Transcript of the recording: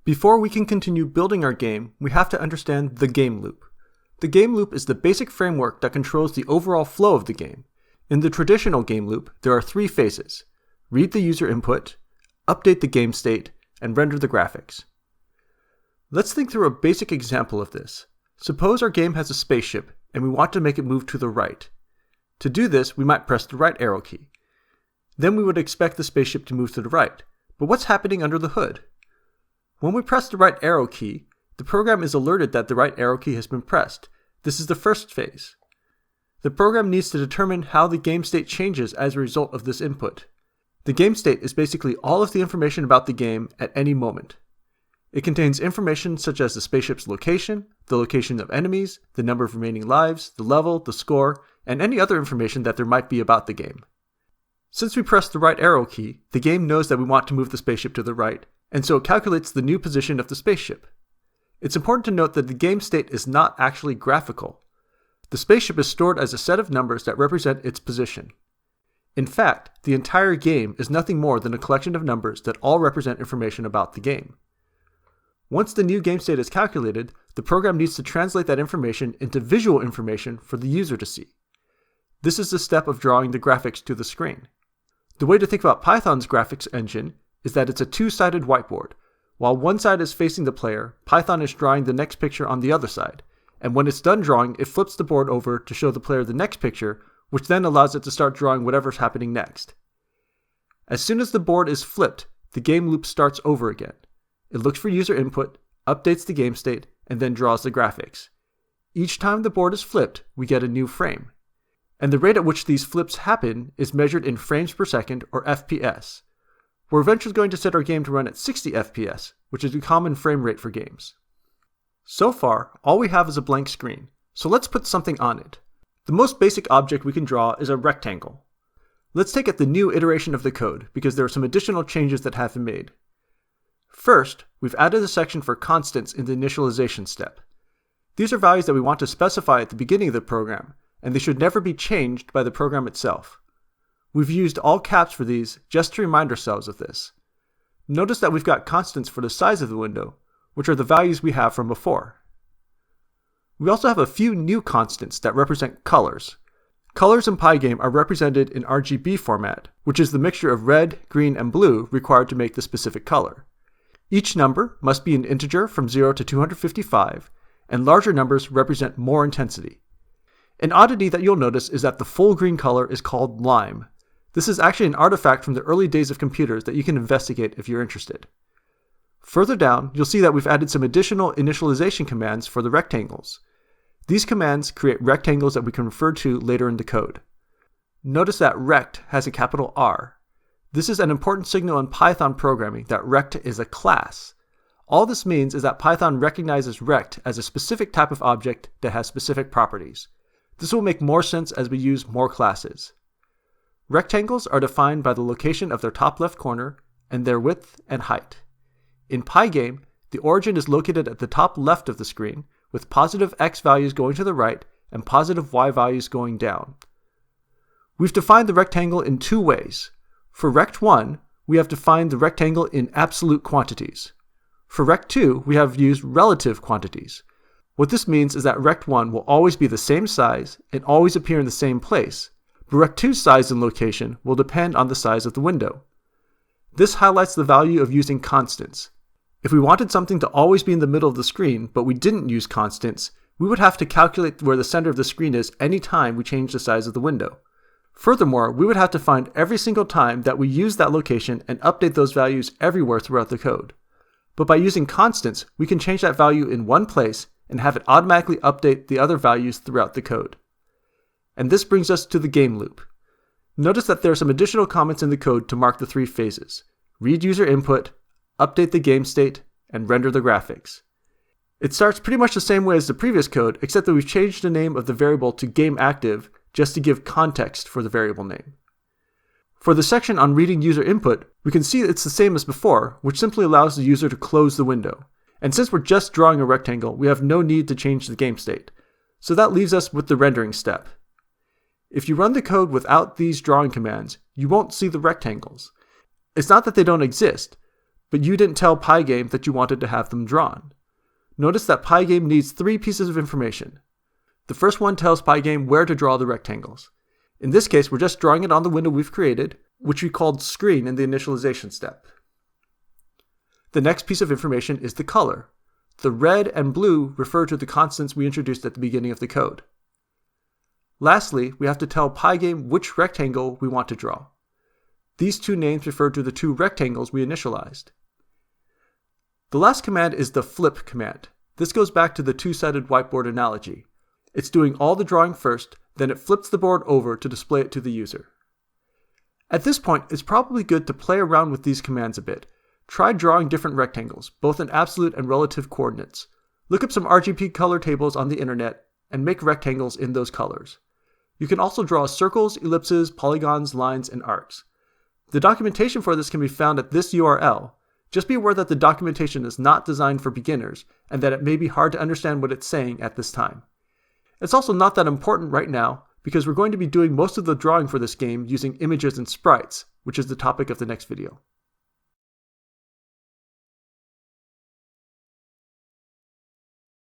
Before we can continue building our game, we have to understand the game loop. The game loop is the basic framework that controls the overall flow of the game. In the traditional game loop, there are three phases: read the user input, update the game state, and render the graphics. Let's think through a basic example of this. Suppose our game has a spaceship, and we want to make it move to the right. To do this, we might press the right arrow key. Then we would expect the spaceship to move to the right. But what's happening under the hood? When we press the right arrow key, the program is alerted that the right arrow key has been pressed. This is the first phase. The program needs to determine how the game state changes as a result of this input. The game state is basically all of the information about the game at any moment. It contains information such as the spaceship's location, the location of enemies, the number of remaining lives, the level, the score, and any other information that there might be about the game. Since we pressed the right arrow key, the game knows that we want to move the spaceship to the right, and so it calculates the new position of the spaceship. It's important to note that the game state is not actually graphical. The spaceship is stored as a set of numbers that represent its position. In fact, the entire game is nothing more than a collection of numbers that all represent information about the game. Once the new game state is calculated, the program needs to translate that information into visual information for the user to see. This is the step of drawing the graphics to the screen. The way to think about Python's graphics engine is that it's a two-sided whiteboard. While one side is facing the player, Python is drawing the next picture on the other side, and when it's done drawing, it flips the board over to show the player the next picture, which then allows it to start drawing whatever's happening next. As soon as the board is flipped, the game loop starts over again. It looks for user input, updates the game state, and then draws the graphics. Each time the board is flipped, we get a new frame. And the rate at which these flips happen is measured in frames per second, or FPS. We're eventually going to set our game to run at 60 FPS, which is a common frame rate for games. So far, all we have is a blank screen, so let's put something on it. The most basic object we can draw is a rectangle. Let's take it the new iteration of the code, because there are some additional changes that have been made. First, we've added a section for constants in the initialization step. These are values that we want to specify at the beginning of the program, and they should never be changed by the program itself. We've used all caps for these just to remind ourselves of this. Notice that we've got constants for the size of the window, which are the values we have from before. We also have a few new constants that represent colors. Colors in PyGame are represented in RGB format, which is the mixture of red, green, and blue required to make the specific color. Each number must be an integer from 0 to 255, and larger numbers represent more intensity. An oddity that you'll notice is that the full green color is called lime. This is actually an artifact from the early days of computers that you can investigate if you're interested. Further down, you'll see that we've added some additional initialization commands for the rectangles. These commands create rectangles that we can refer to later in the code. Notice that rect has a capital R. This is an important signal in Python programming that rect is a class. All this means is that Python recognizes rect as a specific type of object that has specific properties. This will make more sense as we use more classes. Rectangles are defined by the location of their top left corner and their width and height. In PyGame, the origin is located at the top left of the screen, with positive x values going to the right and positive y values going down. We've defined the rectangle in two ways. For rect1, we have defined the rectangle in absolute quantities. For rect2, we have used relative quantities. What this means is that rect1 will always be the same size and always appear in the same place, but rect2's size and location will depend on the size of the window. This highlights the value of using constants. If we wanted something to always be in the middle of the screen, but we didn't use constants, we would have to calculate where the center of the screen is any time we change the size of the window. Furthermore, we would have to find every single time that we use that location and update those values everywhere throughout the code. But by using constants, we can change that value in one place and have it automatically update the other values throughout the code. And this brings us to the game loop. Notice that there are some additional comments in the code to mark the three phases: read user input, update the game state, and render the graphics. It starts pretty much the same way as the previous code, except that we've changed the name of the variable to gameActive just to give context for the variable name. For the section on reading user input, we can see it's the same as before, which simply allows the user to close the window. And since we're just drawing a rectangle, we have no need to change the game state. So that leaves us with the rendering step. If you run the code without these drawing commands, you won't see the rectangles. It's not that they don't exist, but you didn't tell PyGame that you wanted to have them drawn. Notice that PyGame needs 3 pieces of information. The first one tells PyGame where to draw the rectangles. In this case, we're just drawing it on the window we've created, which we called screen in the initialization step. The next piece of information is the color. The red and blue refer to the constants we introduced at the beginning of the code. Lastly, we have to tell PyGame which rectangle we want to draw. These 2 names refer to the 2 rectangles we initialized. The last command is the flip command. This goes back to the 2-sided whiteboard analogy. It's doing all the drawing first, then it flips the board over to display it to the user. At this point, it's probably good to play around with these commands a bit. Try drawing different rectangles, both in absolute and relative coordinates. Look up some RGB color tables on the internet and make rectangles in those colors. You can also draw circles, ellipses, polygons, lines, and arcs. The documentation for this can be found at this URL. Just be aware that the documentation is not designed for beginners and that it may be hard to understand what it's saying at this time. It's also not that important right now because we're going to be doing most of the drawing for this game using images and sprites, which is the topic of the next video.